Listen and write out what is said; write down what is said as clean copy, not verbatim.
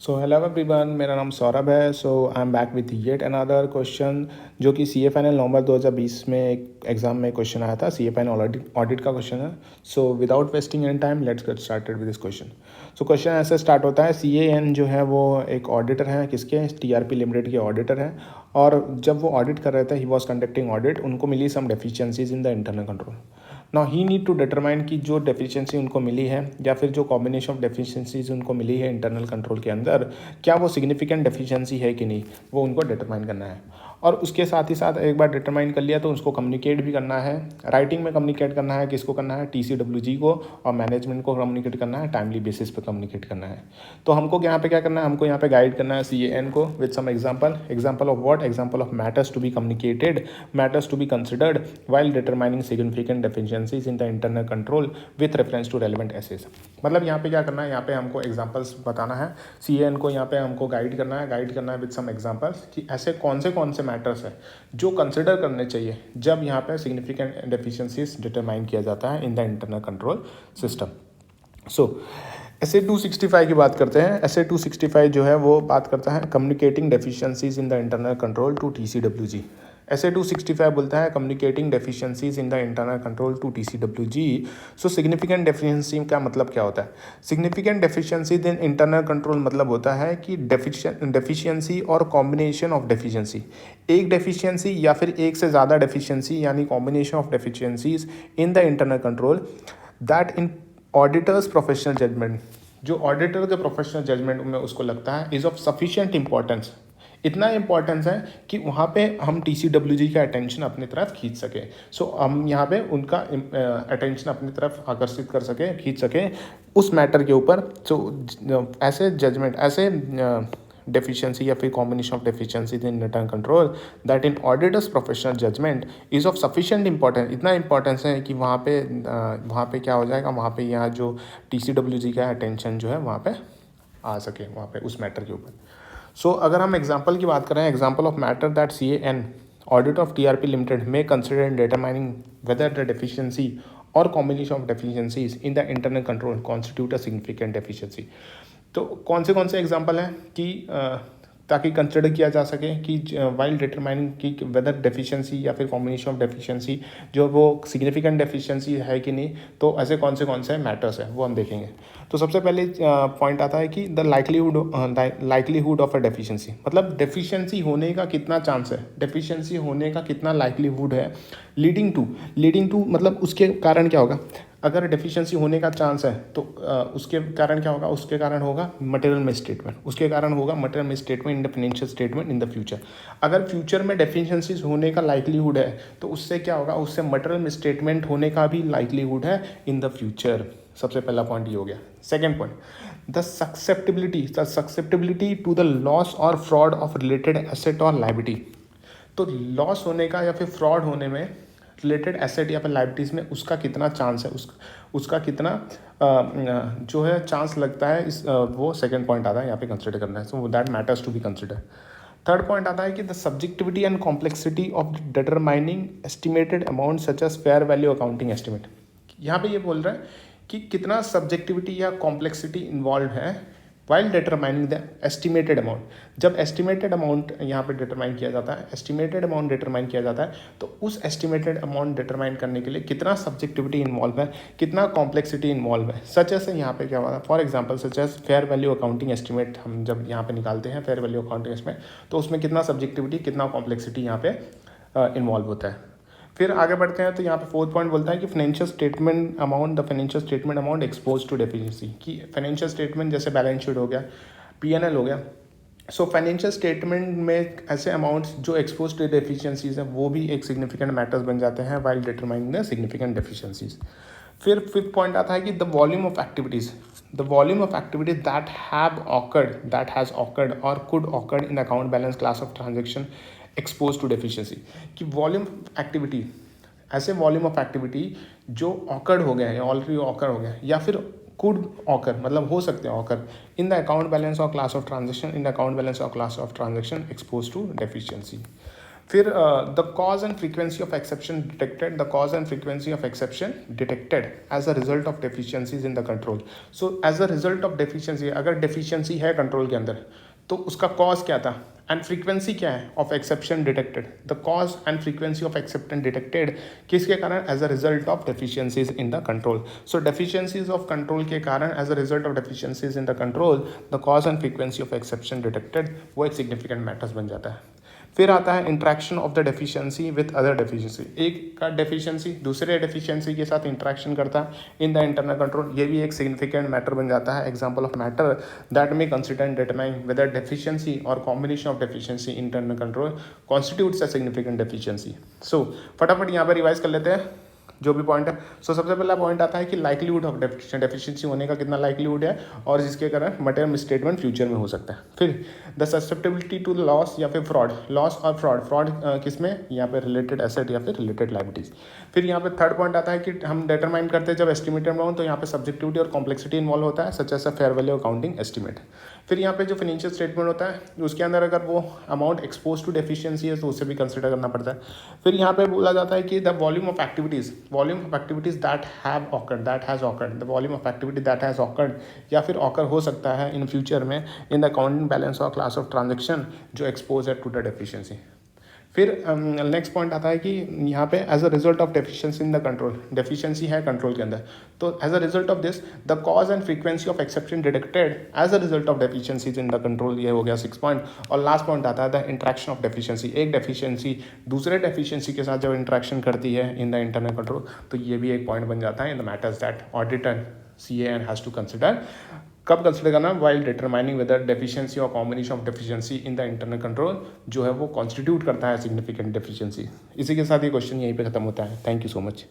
So hello everyone, मेरा नाम सौरभ है। So I am back with yet another question जो कि सी ए फाइनल नवंबर 2020 में एक एग्जाम में क्वेश्चन आया था। सी ए फाइनल ऑडिट का क्वेश्चन है। So without wasting any time let's get started with this question. So question ऐसे स्टार्ट होता है। सी ए एन जो है वो एक ऑडिटर है, किसके, टी आर पी लिमिटेड के ऑडिटर हैं। और जब वो ऑडिट कर रहे थे, ही वॉज कंडक्टिंग ऑडिट, उनको मिली some deficiencies in the internal control. Now he need to determine कि जो डेफिशिएंसी उनको मिली है या फिर जो कॉम्बिनेशन ऑफ डेफिशिएंसीज उनको मिली है इंटरनल कंट्रोल के अंदर, क्या वो सिग्निफिकेंट डेफिशिएंसी है कि नहीं, वो उनको डिटरमाइन करना है। और उसके साथ ही साथ एक बार डिटरमाइन कर लिया तो उसको कम्युनिकेट भी करना है। राइटिंग में कम्युनिकेट करना है, किसको करना है, TCWG को, और मैनेजमेंट को कम्युनिकेट करना है, टाइमली बेसिस पे कम्युनिकेट करना है। तो हमको यहाँ पे क्या करना है, हमको यहाँ पे गाइड करना है CAN को with some example of what, example of matters to be communicated, matters to be considered while determining significant deficiencies in the internal control with reference to relevant essays। मतलब यहाँ पे क्या करना है, यहाँ पे हमको एग्जांपल्स बताना है। CAN को यहाँ पे हमको गाइड करना है विद सम एग्जांपल्स कि ऐसे कौन से मैटर्स है जो कंसिडर करने चाहिए जब यहाँ पे सिग्निफिकेंट डेफिशिएंसीज डिटरमाइन किया जाता है in the internal control system. So SA 265 की बात करते हैं। SA 265 जो है वो बात करता है communicating deficiencies in the internal control to TCWG। SA 265 बोलता है communicating deficiencies in the internal control to TCWG। So significant deficiency का मतलब क्या होता है? Significant deficiency in internal control मतलब होता है कि डेफिशिएंसी और कॉम्बिनेशन ऑफ डेफिशिएंसी, एक डेफिशिएंसी या फिर एक से ज़्यादा डेफिशिएंसी, यानी combination of deficiencies in the internal control that in auditor's professional judgement, जो ऑडिटर के प्रोफेशनल जजमेंट में उसको लगता है इज़ ऑफ सफिशिएंट इंपॉर्टेंस, इतना इंपॉर्टेंस है कि वहाँ पे हम TCWG का अटेंशन अपनी तरफ खींच सकें। सो हम यहाँ पे उनका अटेंशन अपनी तरफ आकर्षित कर सकें, खींच सकें उस मैटर के ऊपर। सो ऐसे जजमेंट, ऐसे डेफिशिएंसी या फिर combination of deficiency in internal control that in auditor's professional judgement is of sufficient importance, इतना इंपॉर्टेंस है कि वहाँ पे क्या हो जाएगा, वहाँ पे यहाँ जो TCWG का अटेंशन जो है वहाँ पे आ सके, वहाँ पे उस मैटर के ऊपर। सो अगर हम एग्जाम्पल की बात करें, example of matter that CAN audit of TRP limited में consider in determining whether the deficiency और combination of deficiencies in the internal control constitute a significant deficiency. तो कौन से एग्जाम्पल हैं कि ताकि कंसिडर किया जा सके कि वाइल डिटरमाइनिंग कि वेदर डेफिशिएंसी या फिर कॉम्बिनेशन ऑफ डेफिशिएंसी जो वो सिग्निफिकेंट डेफिशिएंसी है कि नहीं, तो ऐसे कौन से मैटर्स हैं वो हम देखेंगे। तो सबसे पहले पॉइंट आता है कि the likelihood of a deficiency, मतलब डेफिशिएंसी होने का कितना चांस है, डेफिशिएंसी होने का कितना लाइकलीहुड है। लीडिंग टू मतलब उसके कारण क्या होगा, अगर डेफिशिएंसी होने का चांस है तो उसके कारण क्या होगा, उसके कारण होगा मटेरियल मिसस्टेटमेंट, उसके कारण होगा material misstatement in the financial statement in the future. अगर फ्यूचर में डेफिशिएंसीज होने का लाइकलीहुड है तो उससे क्या होगा, उससे मटेरियल मिसस्टेटमेंट होने का भी लाइकलीहुड है इन द फ्यूचर। सबसे पहला पॉइंट ये हो गया। Second point, the susceptibility to the loss और फ्रॉड ऑफ रिलेटेड एसेट और लाइबिलिटी। तो लॉस होने का या फिर फ्रॉड होने में रिलेटेड एसेट या फिर लाइबिलिटीज़ में उसका कितना चांस है, उसका कितना जो है चांस लगता है, इस वो सेकंड पॉइंट आता है यहाँ पे कंसिडर करना है। So that matters to be consider. Third point आता है कि the subjectivity and complexity of determining estimated amount such as fair value accounting estimate. यहाँ पे ये बोल रहा है कि कितना सब्जेक्टिविटी या कॉम्प्लेक्सिटी इन्वॉल्व है while determining the estimated amount. जब एस्टिमेटेड अमाउंट यहाँ पे डिटरमाइन किया जाता है, एस्टिमेटेड अमाउंट डिटरमाइन किया जाता है, तो उस एस्टिमेटेड अमाउंट डिटरमाइन करने के लिए कितना सब्जेक्टिविटी इन्वॉल्व है, कितना कॉम्प्लेक्सिटी इन्वॉल्व है। सच एस यहाँ पे क्या हुआ, for example such as fair value accounting estimate हम जब यहाँ पे निकालते हैं फेयर वैल्यू अकाउंटिंग एस्टिमेट, तो उसमें कितना सब्जेक्टिविटी, कितना कॉम्प्लेक्सिटी यहाँ पे इन्वॉल्व होता है। फिर आगे बढ़ते हैं तो यहाँ पे फोर्थ पॉइंट बोलता है कि financial statement amount expose to deficiency, कि फाइनेंशियल स्टेटमेंट जैसे बैलेंस शीट हो गया, P&L हो गया। सो फाइनेंशियल स्टेटमेंट में ऐसे अमाउंट्स जो एक्सपोज टू डेफिशिएंसीज हैं वो भी एक सिग्निफिकेंट मैटर्स बन जाते हैं while determining the significant deficiencies. फिर फिफ्थ पॉइंट आता है कि the volume of activities that has occurred और could occurred in account balance class of transaction expose to deficiency. कि वॉल्यूम एक्टिविटी, ऐसे वॉल्यूम ऑफ एक्टिविटी जो ऑकर्ड हो गया है, ऑलरेडी ऑकर हो गया, या फिर कुड ऑकर मतलब हो सकते हैं occur in the account balance और class of transaction expose to deficiency. फिर the cause and frequency of exception detected, the cause and frequency of exception detected as a result of deficiencies in the control. So as a result of deficiency, अगर deficiency है control के अंदर तो उसका cause क्या था and frequency क्या है of exception detected. The cause and frequency of exception detected किसके कारण, as a result of deficiencies in the control. So deficiencies of control के कारण as a result of deficiencies in the control the cause and frequency of exception detected वो एक significant matters बन जाता है। फिर आता है interaction of the deficiency with other deficiency, एक का डेफिशिएंसी दूसरे डेफिशिएंसी के साथ इंट्रैक्शन करता है इन द इंटरनल कंट्रोल, ये भी एक सिग्निफिकेंट मैटर बन जाता है। Example of matter that may consider in determine whether deficiency और combination of deficiency internal control constitutes a significant deficiency. So फटाफट यहाँ पर रिवाइज कर लेते हैं जो भी पॉइंट है। सो सबसे पहला पॉइंट आता है कि लाइक्लीहुड ऑफ डेफिशिएंसी होने का कितना लाइक्लीहुड है और जिसके कारण मटेरियल मिसस्टेटमेंट फ्यूचर में हो सकता है। फिर द ससेप्टेबिलिटी टू लॉस या फिर फ्रॉड, लॉस और फ्रॉड किसमें, यहाँ पे रिलेटेड एसेट या फिर रिलेटेड लायबिलिटीज। फिर यहाँ पे थर्ड पॉइंट आता है कि हम डिटरमाइन करते हैं जब एस्टिमेटेड अमाउंट तो यहाँ पे सब्जेक्टिविटी और कॉम्प्लेक्सिटी इन्वॉल्व होता है such as a fair value accounting estimate. फिर यहाँ पे जो फाइनेंशियल स्टेटमेंट होता है उसके अंदर अगर वो अमाउंट एक्सपोज टू डेफिशिएंसी है तो उसे भी कंसिडर करना पड़ता है। फिर यहाँ पे बोला जाता है कि the volume of activities that has occurred, the volume of activity that has occurred या फिर ऑकर हो सकता है इन फ्यूचर में इन द अकाउंटिंग बैलेंस और क्लास ऑफ ट्रांजेक्शन जो एक्सपोज है टू द डेफिशिएंसी। फिर नेक्स्ट पॉइंट आता है कि यहाँ पे as a result of deficiency in the control, deficiency है कंट्रोल के अंदर तो as a result of this the cause and frequency of exception detected as a result of deficiencies in the control, ये हो गया 6 पॉइंट। और last point आता है द इंट्रैक्शन ऑफ डेफिशिएंसी, एक डेफिशिएंसी दूसरे डेफिशिएंसी के साथ जब इंट्रैक्शन करती है इन द इंटरनल कंट्रोल तो ये भी एक पॉइंट बन जाता है in the matters that auditor CAN has to consider. कब कंसिडर करना, वाइल डिटरमाइनिंग वेदर डेफिशिएंसी और combination of deficiency in the internal control जो है वो कॉन्स्टिट्यूट करता है सिग्निफिकेंट डेफिशिएंसी। इसी के साथ ये क्वेश्चन यहीं पे खत्म होता है। Thank you so much.